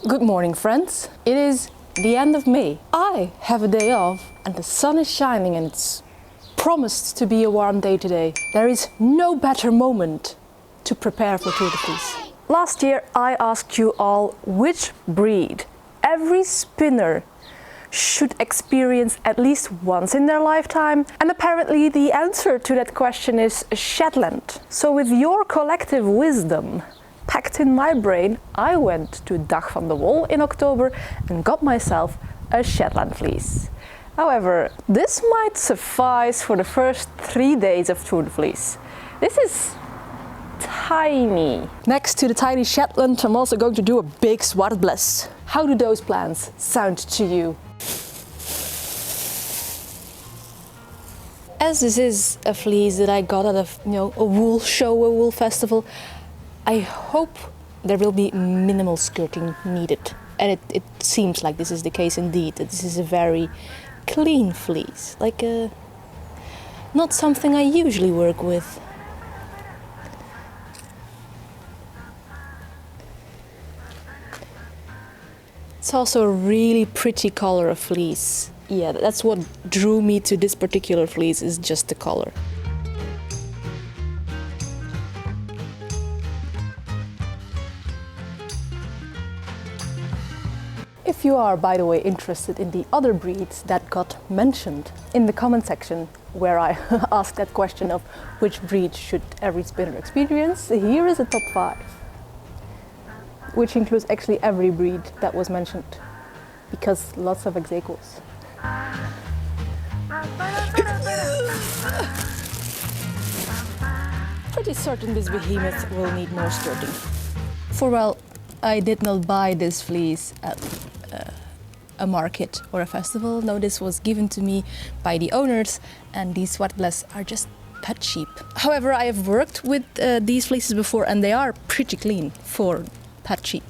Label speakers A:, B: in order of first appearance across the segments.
A: Good morning, friends. It is the end of May. I have a day off and the sun is shining and it's promised to be a warm day today. There is no better moment to prepare for Tour de Fleece. Last year I asked you all which breed every spinner should experience at least once in their lifetime, and apparently the answer to that question is Shetland. So with your collective wisdom packed in my brain, I went to Dag van de Wol in October and got myself a Shetland fleece. However, this might suffice for the first 3 days of Tour de Fleece. This is tiny. Next to the tiny Shetland, I'm also going to do a big Zwartbles. How do those plans sound to you? As this is a fleece that I got at a wool show, a wool festival, I hope there will be minimal skirting needed. And it seems like this is the case indeed, that this is a very clean fleece, like not something I usually work with. It's also a really pretty color of fleece. Yeah, that's what drew me to this particular fleece, is just the color. If you are, by the way, interested in the other breeds that got mentioned in the comment section where I asked that question of which breed should every spinner experience, here is a top 5. Which includes actually every breed that was mentioned, because lots of examples. Pretty certain this behemoth will need more skirting. For well, I did not buy this fleece at a market or a festival. No, this was given to me by the owners, and these Zwartbles are just pet sheep. However, I have worked with these fleeces before and they are pretty clean for pet sheep.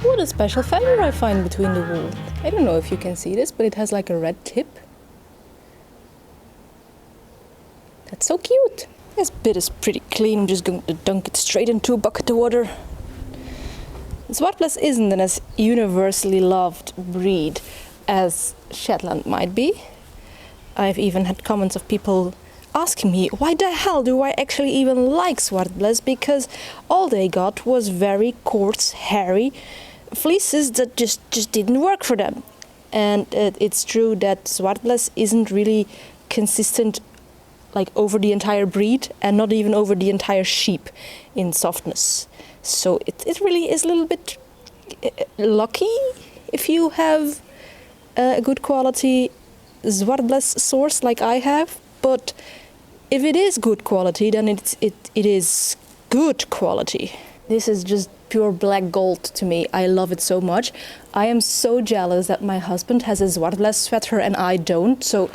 A: What a special feather I find between the wool. I don't know if you can see this, but it has like a red tip. That's so cute. This bit is pretty clean. I'm just going to dunk it straight into a bucket of water. Zwartbles isn't an as universally loved breed as Shetland might be. I've even had comments of people asking me, why the hell do I actually even like Zwartbles? Because all they got was very coarse, hairy fleeces that just didn't work for them. And it's true that Zwartbles isn't really consistent like over the entire breed and not even over the entire sheep in softness. So it really is a little bit lucky if you have a good quality Zwartbles source like I have, but if it is good quality, then it is good quality. This is just pure black gold to me. I love it so much. I am so jealous that my husband has a Zwartbles sweater and I don't, so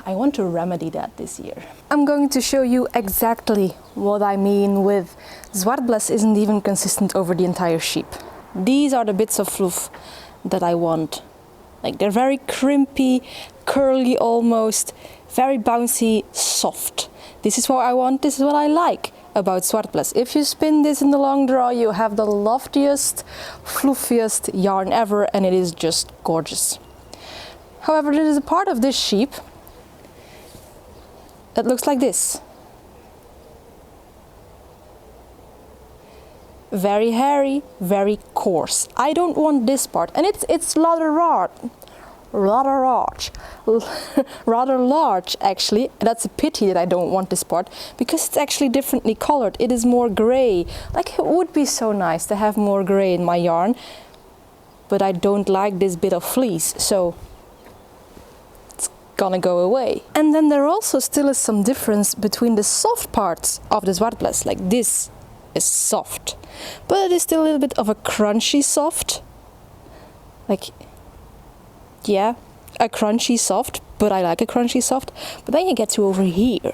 A: I want to remedy that this year. I'm going to show you exactly what I mean with Zwartbles isn't even consistent over the entire sheep. These are the bits of fluff that I want. Like, they're very crimpy, curly almost, very bouncy, soft. This is what I want, this is what I like about Zwartbles. If you spin this in the long draw, you have the loftiest, fluffiest yarn ever, and it is just gorgeous. However, there is a part of this sheep that looks like this. Very hairy, very coarse. I don't want this part, and it's rather large actually. That's a pity that I don't want this part, because it's actually differently colored. It is more gray. Like, it would be so nice to have more gray in my yarn, but I don't like this bit of fleece, so it's gonna go away. And then there also still is some difference between the soft parts of the Zwartbles. Like, this is soft. but it is still a little bit of a crunchy soft. Like, yeah, a crunchy soft, but I like a crunchy soft. But then you get to over here,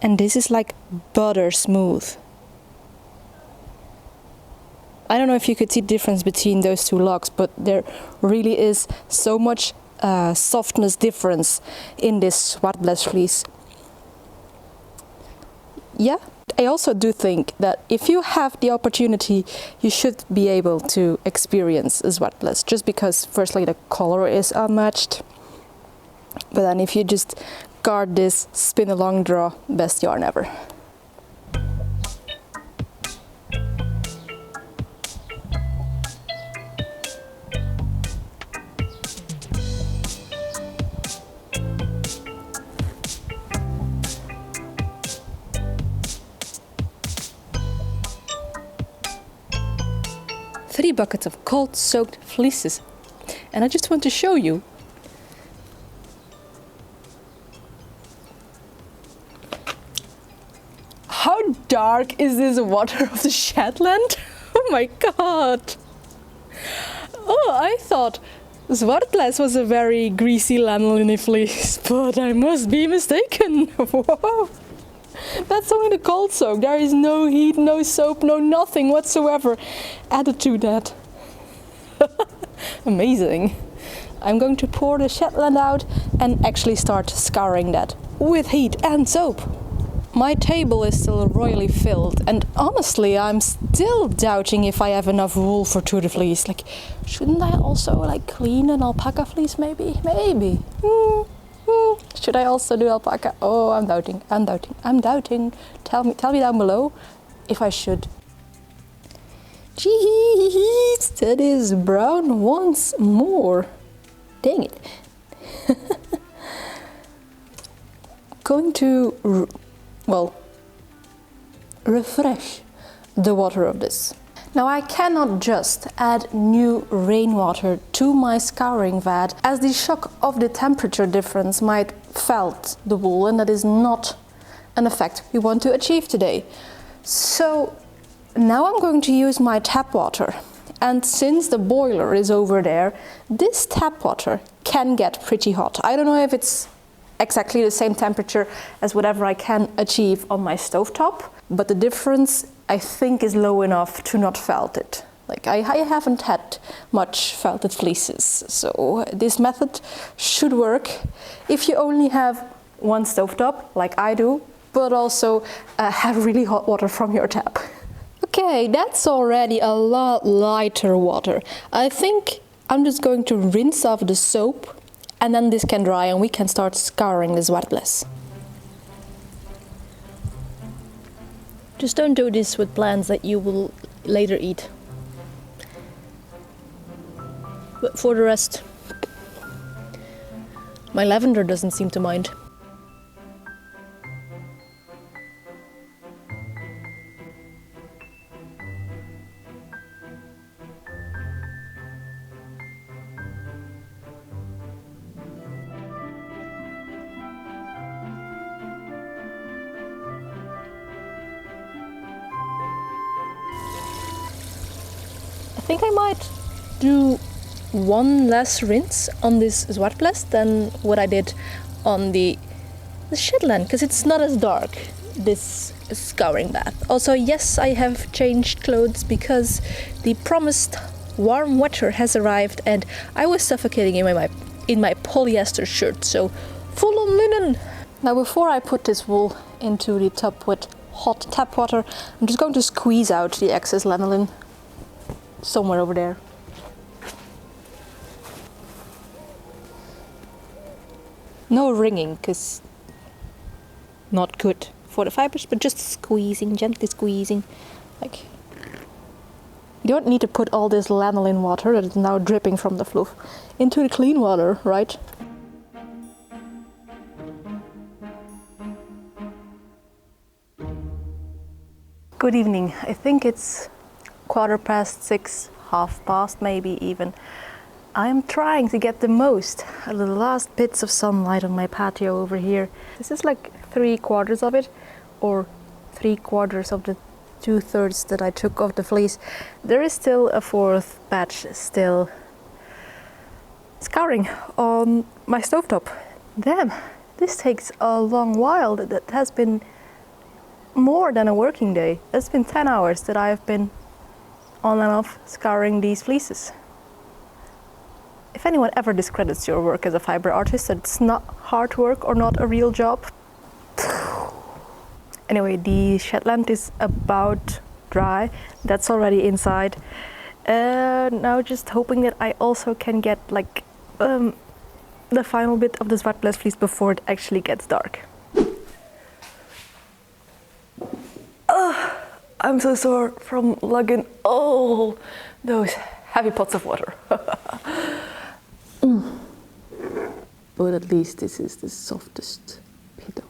A: and this is like butter smooth. I don't know if you could see the difference between those two logs, but there really is so much softness difference in this Zwartbles fleece. Yeah, I also do think that if you have the opportunity, you should be able to experience Zwartbles, just because firstly the color is unmatched, but then if you just guard this spin along draw, best yarn ever. Three buckets of cold soaked fleeces, and I just want to show you. How dark is this water of the Shetland? Oh my god! Oh, I thought Zwartbles was a very greasy lanolin fleece, but I must be mistaken. Whoa! That's only the cold soak. There is no heat, no soap, no nothing whatsoever added to that. Amazing. I'm going to pour the Shetland out and actually start scouring that with heat and soap. My table is still royally filled, and honestly I'm still doubting if I have enough wool for Tour de Fleece. Like, shouldn't I also like clean an alpaca fleece maybe? Maybe. Should I also do alpaca? Oh, I'm doubting. Tell me down below if I should. Jeez, that is brown once more. Dang it. Going to, refresh the water of this. Now I cannot just add new rainwater to my scouring vat, as the shock of the temperature difference might felt the wool, and that is not an effect we want to achieve today. So now I'm going to use my tap water, and since the boiler is over there, this tap water can get pretty hot. I don't know if it's exactly the same temperature as whatever I can achieve on my stovetop, but the difference I think is low enough to not felt it. Like, I haven't had much felted fleeces, so this method should work if you only have one stovetop, like I do, but also have really hot water from your tap. Okay, that's already a lot lighter water. I think I'm just going to rinse off the soap, and then this can dry and we can start scouring the Zwartbles. Just don't do this with plants that you will later eat. But for the rest, my lavender doesn't seem to mind. I think I might do one less rinse on this Zwartbles than what I did on the Shetland, because it's not as dark, this scouring bath. Also, yes, I have changed clothes because the promised warm weather has arrived and I was suffocating in my polyester shirt, so full on linen. Now, before I put this wool into the tub with hot tap water, I'm just going to squeeze out the excess lanolin somewhere over there. No wringing, because not good for the fibers, but just squeezing, gently squeezing. Like, you don't need to put all this lanolin water that is now dripping from the fluff into the clean water, right? Good evening. I think it's 6:15, half past maybe even. I'm trying to get the most out of the last bits of sunlight on my patio over here. This is like 3/4 of it, or 3/4 of the 2/3 that I took off the fleece. There is still a 4th batch still scouring on my stovetop. Damn, this takes a long while. That has been more than a working day. It's been 10 hours that I have been on and off scouring these fleeces. If anyone ever discredits your work as a fiber artist, that it's not hard work or not a real job. Anyway, the Shetland is about dry. That's already inside. Now just hoping that I also can get like the final bit of the Zwartbles fleece before it actually gets dark. I'm so sore from lugging all those heavy pots of water. But at least this is the softest pillow.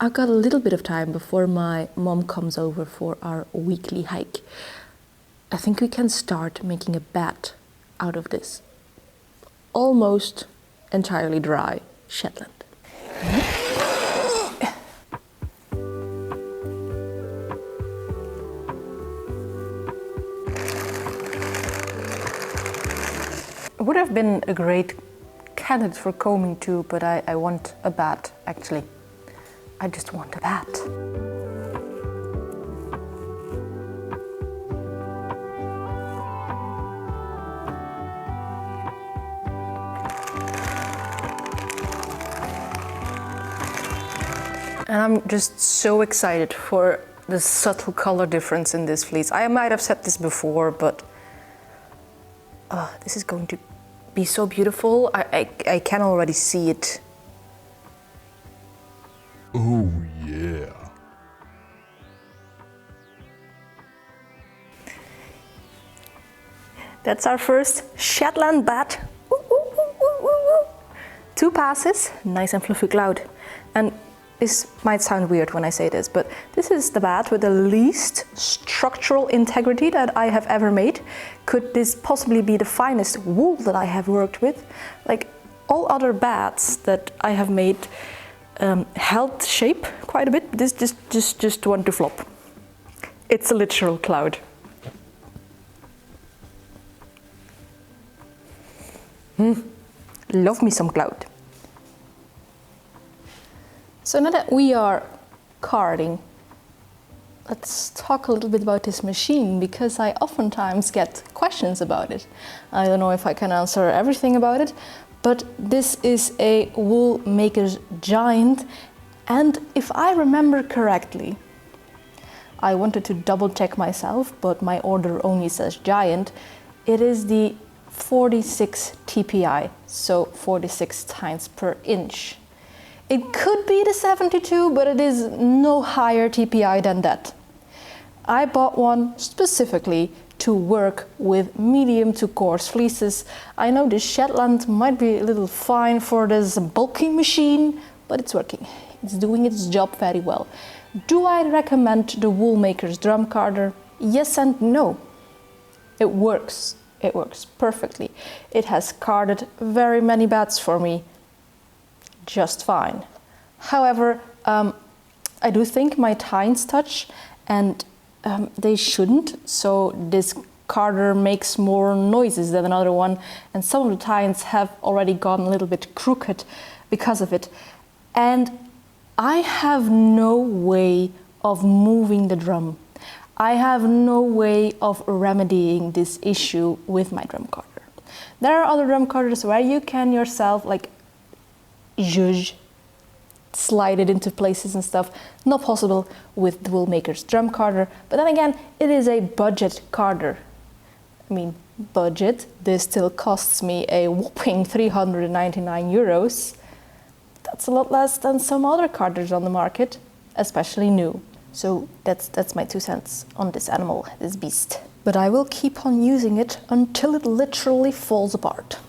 A: I've got a little bit of time before my mom comes over for our weekly hike. I think we can start making a bat out of this almost entirely dry Shetland. It would have been a great candidate for combing too, but I want a bat actually. I just want a bat. And I'm just so excited for the subtle color difference in this fleece. I might have said this before, but this is going to be so beautiful. I can already see it.
B: Oh yeah.
A: That's our first Shetland bat. Ooh, ooh, ooh, ooh, ooh. 2 passes, nice and fluffy cloud. And this might sound weird when I say this, but this is the bat with the least structural integrity that I have ever made. Could this possibly be the finest wool that I have worked with? Like all other bats that I have made held shape quite a bit. This just want to flop. It's a literal cloud. Love me some cloud. So now that we are carding, let's talk a little bit about this machine, because I oftentimes get questions about it. I don't know if I can answer everything about it, but this is a wool maker's giant, and if I remember correctly, I wanted to double check myself, but my order only says giant. It is the 46 TPI, so 46 times per inch. It could be the 72, but it is no higher TPI than that. I bought one specifically to work with medium to coarse fleeces. I know this Shetland might be a little fine for this bulky machine, but it's working. It's doing its job very well. Do I recommend the Woolmaker's drum carder? Yes and no. It works. It works perfectly. It has carded very many bats for me just fine. However, I do think my tines touch, and they shouldn't, so this carder makes more noises than another one, and some of the tines have already gone a little bit crooked because of it. And I have no way of moving the drum. I have no way of remedying this issue with my drum carder. There are other drum carders where you can yourself like zhuzh, slide it into places and stuff. Not possible with the Woolmaker's drum carder, but then again, it is a budget carder. I mean, budget, this still costs me a whopping 399 euros. That's a lot less than some other carders on the market, especially new. So that's my 2 cents on this animal, this beast. But I will keep on using it until it literally falls apart.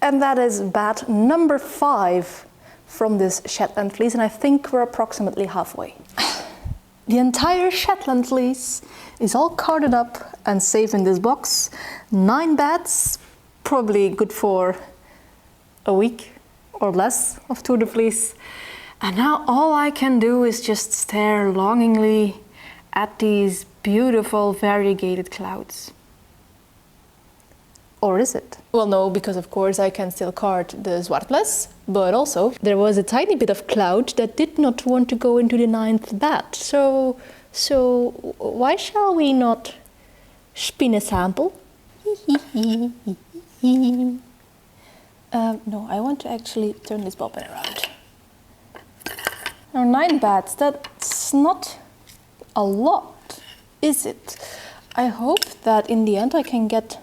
A: And that is bat number 5 from this Shetland fleece, and I think we're approximately halfway. The entire Shetland fleece is all carded up and safe in this box. 9 beds, probably good for a week or less of Tour de Fleece. And now all I can do is just stare longingly at these beautiful variegated clouds. Or is it? Well, no, because of course I can still card the Zwartbles, but also there was a tiny bit of cloud that did not want to go into the 9th bed. So why shall we not spin a sample? No, I want to actually turn this bobbin around. Now 9 beds, that's not a lot, is it? I hope that in the end I can get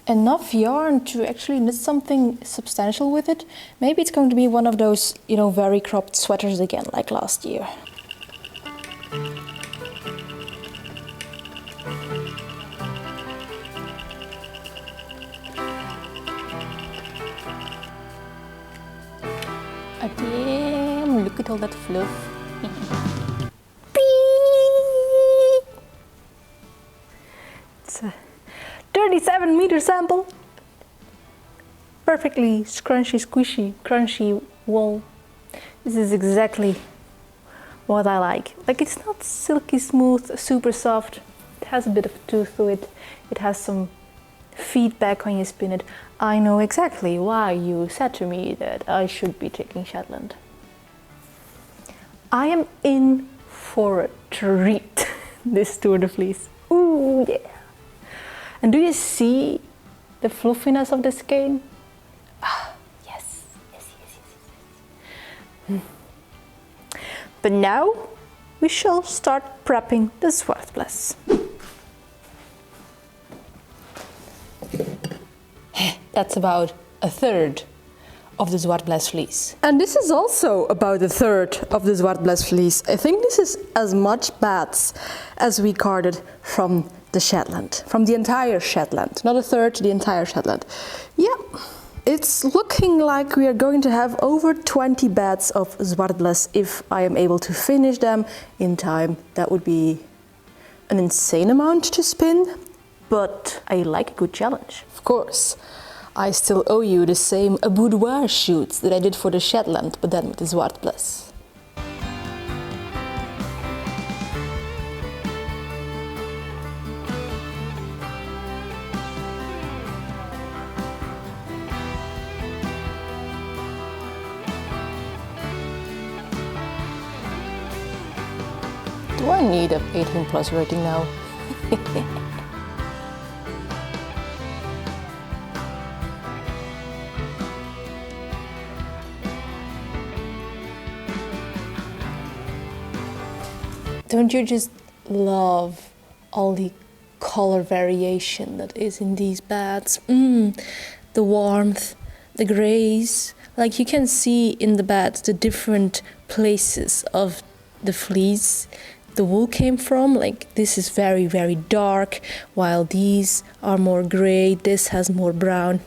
A: enough yarn to actually knit something substantial with it. Maybe it's going to be one of those, you know, very cropped sweaters again, like last year. Oh, damn, look at all that fluff. It's a 37-meter sample. Perfectly scrunchy, squishy, crunchy wool. This is exactly what I like. Like, it's not silky smooth, super soft. It has a bit of tooth to it. It has some feedback when you spin it. I know exactly why you said to me that I should be taking Shetland. I am in for a treat this Tour de Fleece. Ooh, yeah. And do you see the fluffiness of the skein? Ah, yes. But now we shall start prepping the Zwartbles. That's about a third of the Zwartbles fleece. And this is also about a third of the Zwartbles fleece. I think this is as much bats as we carded from the Shetland, from the entire Shetland, not a third, the entire Shetland. Yeah, it's looking like we are going to have over 20 beds of Zwartbles if I am able to finish them in time. That would be an insane amount to spin, but I like a good challenge. Of course, I still owe you the same boudoir shoots that I did for the Shetland, but then with the Zwartbles. Do I need an 18+ rating now? Don't you just love all the color variation that is in these beds? The warmth, the grays. Like, you can see in the beds the different places of the fleece the wool came from. Like, this is very, very dark, while these are more gray, this has more brown.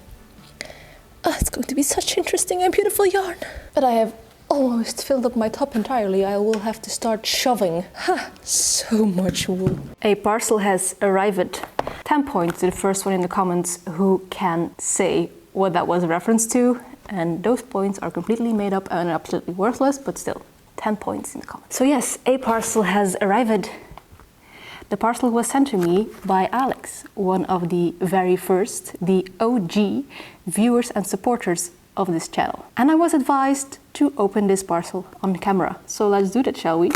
A: Oh, it's going to be such interesting and beautiful yarn. But I have almost filled up my top entirely. I will have to start shoving. So much wool. A parcel has arrived. 10 points to the first one in the comments who can say what that was a reference to. And those points are completely made up and absolutely worthless, but still, 10 points in the comments. So yes, a parcel has arrived. The parcel was sent to me by Alex, one of the very first, the OG viewers and supporters of this channel. And I was advised to open this parcel on camera. So let's do that, shall we?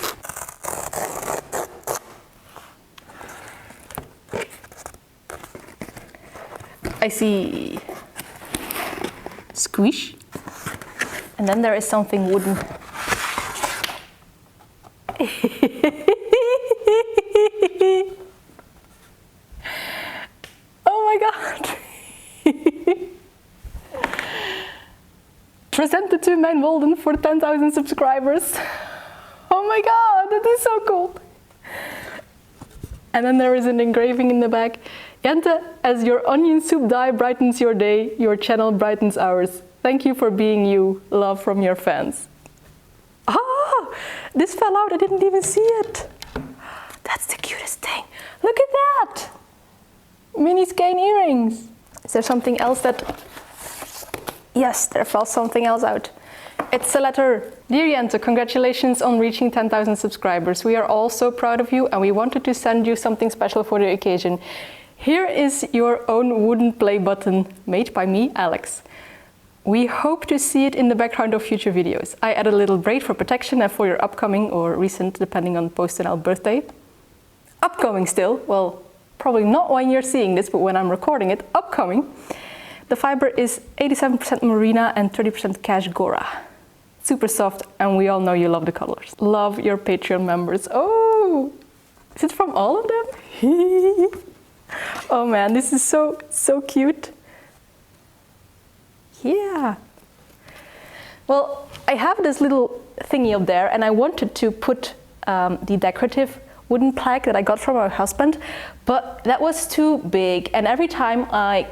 A: I see squish, and then there is something wooden. Oh my god! Presented to Mijn Walden for 10,000 subscribers. Oh my god, that is so cool! And then there is an engraving in the back. Jente, as your onion soup dye brightens your day, your channel brightens ours. Thank you for being you. Love from your fans. Ah, this fell out. I didn't even see it. That's the cutest thing. Look at that. Mini skein earrings. Is there something else that... Yes, there fell something else out. It's a letter. Dear Jente, congratulations on reaching 10,000 subscribers. We are all so proud of you and we wanted to send you something special for the occasion. Here is your own wooden play button made by me, Alex. We hope to see it in the background of future videos. I added a little braid for protection and for your upcoming or recent, depending on post and our birthday. Upcoming still, well, probably not when you're seeing this, but when I'm recording it, upcoming. The fiber is 87% merino and 30% cashgora. Super soft, and we all know you love the colors. Love your Patreon members. Oh, is it from all of them? Oh man, this is so cute. Yeah. Well, I have this little thingy up there, and I wanted to put the decorative wooden plaque that I got from my husband, but that was too big, and every time I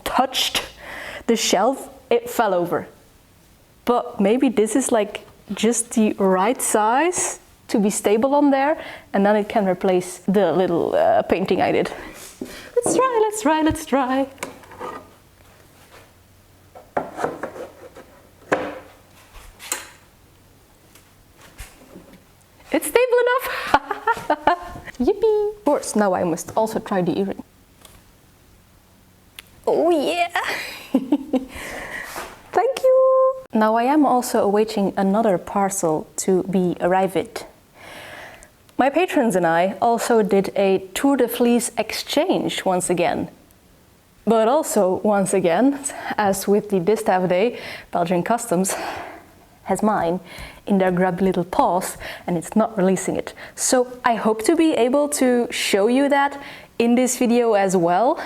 A: touched the shelf, it fell over. But maybe this is like just the right size to be stable on there, and then it can replace the little painting I did. Let's try. It's stable enough! Yippee! Of course, now I must also try the earring. Oh yeah! Thank you! Now I am also awaiting another parcel to be arrived. My patrons and I also did a Tour de Fleece exchange once again. But also, once again, as with the Distaff Day, Belgian Customs has mine in their grubby little paws and it's not releasing it. So I hope to be able to show you that in this video as well.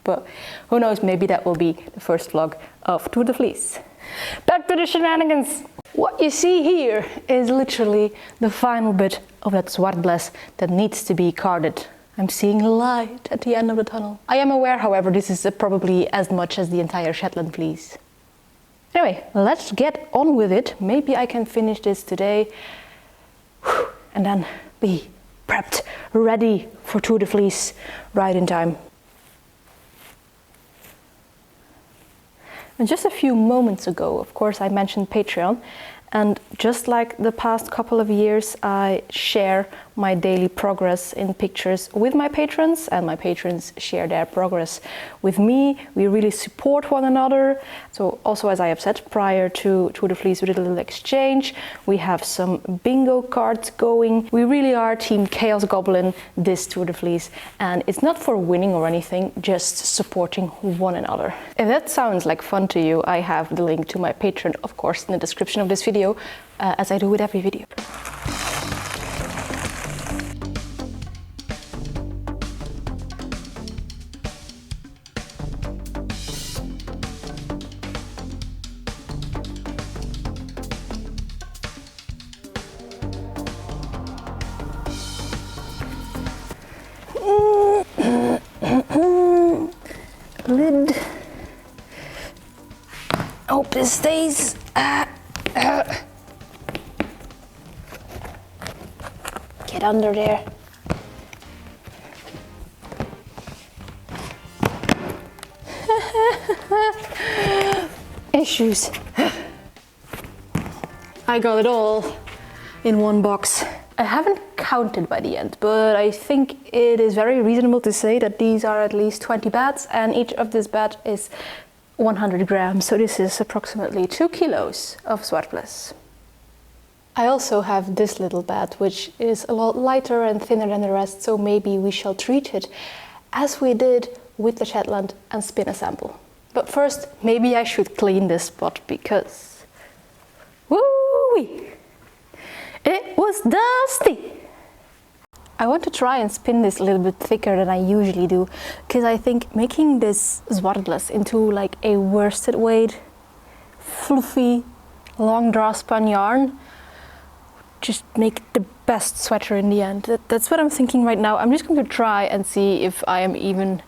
A: But who knows, maybe that will be the first vlog of Tour de Fleece. Back to the shenanigans! What you see here is literally the final bit of that Zwartbles that needs to be carded. I'm seeing light at the end of the tunnel. I am aware, however, this is probably as much as the entire Shetland fleece. Anyway, let's get on with it. Maybe I can finish this today and then be prepped, ready for Tour de Fleece right in time. And just a few moments ago, of course, I mentioned Patreon. And just like the past couple of years, I share my daily progress in pictures with my patrons, and my patrons share their progress with me. We really support one another. So also, as I have said, prior to Tour de Fleece, we did a little exchange. We have some bingo cards going. We really are Team Chaos Goblin this Tour de Fleece. And it's not for winning or anything, just supporting one another. If that sounds like fun to you, I have the link to my Patreon, of course, in the description of this video. As I do with every video. Lid. Hope this stays. Get under there. Issues. I got it all in one box. I haven't counted by the end, but I think it is very reasonable to say that these are at least 20 bats, and each of this bat is 100 grams, so this is approximately 2 kilos of Zwartbles. I also have this little bat, which is a lot lighter and thinner than the rest, so maybe we shall treat it as we did with the Shetland and spin a sample. But first, maybe I should clean this spot because... woo-wee! It was dusty! I want to try and spin this a little bit thicker than I usually do, because I think making this Zwartbles into like a worsted weight, fluffy, long draw spun yarn, just make the best sweater in the end. That's what I'm thinking right now. I'm just going to try and see if I am even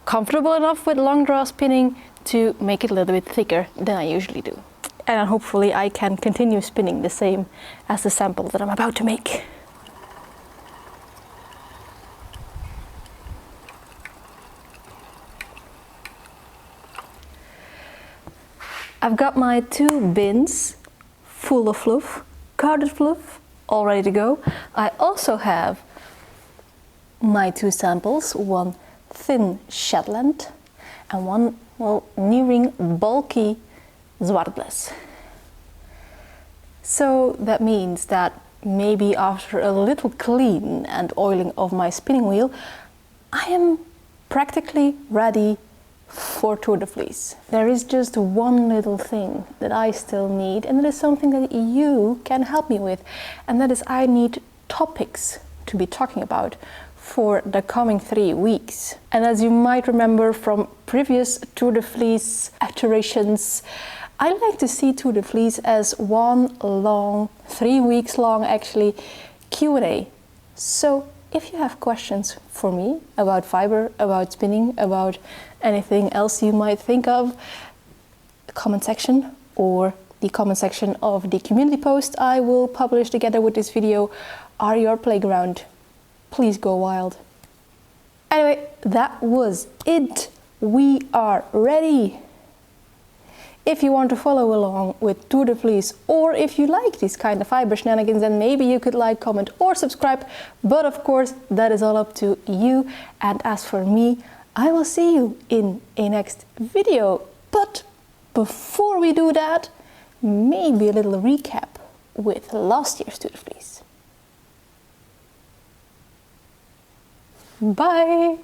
A: comfortable enough with long draw spinning to make it a little bit thicker than I usually do. And hopefully I can continue spinning the same as the sample that I'm about to make. I've got my 2 bins full of fluff, carded fluff, all ready to go. I also have my 2 samples, one thin Shetland and one, well, nearing bulky Zwartbles. So that means that maybe after a little clean and oiling of my spinning wheel, I am practically ready for Tour de Fleece. There is just one little thing that I still need, and it is something that you can help me with, and that is I need topics to be talking about for the coming 3 weeks. And as you might remember from previous Tour de Fleece iterations, I like to see Tour de Fleece as one long, 3 weeks long actually, Q&A. So if you have questions for me about fiber, about spinning, about anything else you might think of, the comment section or the comment section of the community post I will publish together with this video are your playground. Please go wild. Anyway, that was it. We are ready. If you want to follow along with Tour de Fleece, or if you like these kind of fiber shenanigans, then maybe you could like, comment or subscribe. But of course, that is all up to you. And as for me, I will see you in a next video. But before we do that, maybe a little recap with last year's Tour de Fleece. Bye!